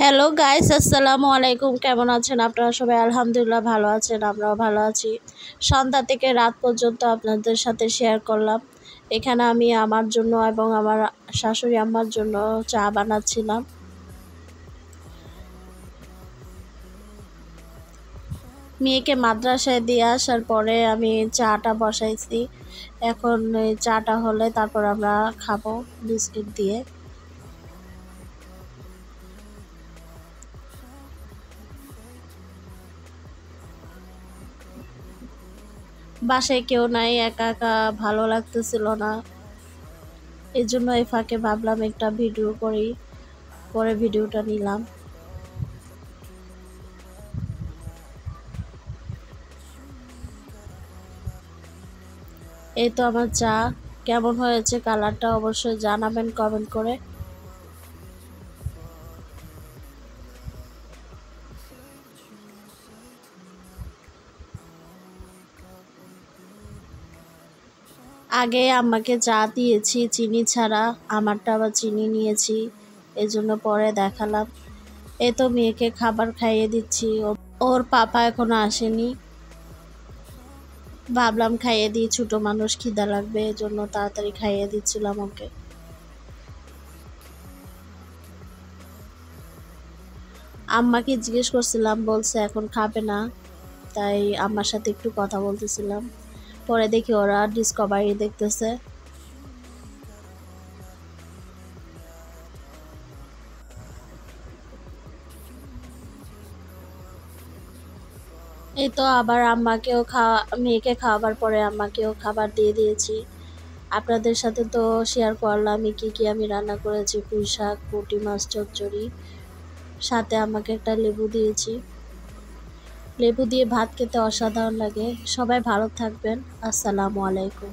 Hello guys, আসসালামু আলাইকুম। কেমন আছেন আপনারা সবাই? আলহামদুলিল্লাহ ভালো আছেন, আমরাও ভালো আছি। সন্ধ্যা থেকে রাত পর্যন্ত আপনাদের সাথে শেয়ার করলাম। এখানে আমি আমার জন্য এবং আমার শাশুড়ি আম্মার জন্য চা বানাচ্ছিলাম। মেয়েকে মাদ্রাসায় দিয়ে আসার পরে আমি চাটা বসাইছি। এখন এই চাটা হলে তারপর আমরা খাবো বিস্কিট দিয়ে। বাসায় কেউ নাই, একা একা ভালো লাগতেছিল না। এই জন্য এই ফাঁকে ভাবলাম একটা ভিডিও করি, পরে ভিডিওটা নিলাম। এই তো আমার চা। কেমন হয়েছে কালারটা অবশ্যই জানাবেন কমেন্ট করে। আগে আম্মাকে চা দিয়েছি চিনি ছাড়া, আমারটা আবার চিনি নিয়েছি, এজন্য পরে দেখালাম। এই তো মেয়েকে খাবার খাইয়ে দিচ্ছি, ওর পাপা এখনো আসেনি। ভাবলাম খাইয়ে দিই, ছোট মানুষ খিদা লাগবে, এজন্য তাড়াতাড়ি খাইয়ে দিচ্ছিলাম ওকে। আম্মাকে জিজ্ঞেস করছিলাম, বলছে এখন খাবে না, তাই আম্মার সাথে একটু কথা বলতেছিলাম। পরে দেখি ওরা ডিসকভারি দেখতেছে। এই তো আবার মেয়েকে খাওয়াবার পরে আম্মাকেও খাবার দিয়ে দিয়েছি। আপনাদের সাথে তো শেয়ার করলাম কি আমি রান্না করেছি। পুঁই শাক, পুঁটি মাছ চচ্চড়ি, সাথে আমাকে একটা লেবু দিয়েছি। লেবু দিয়ে ভাত খেতে অসাধারণ লাগে। সবাই ভালো থাকবেন। আসসালামু আলাইকুম।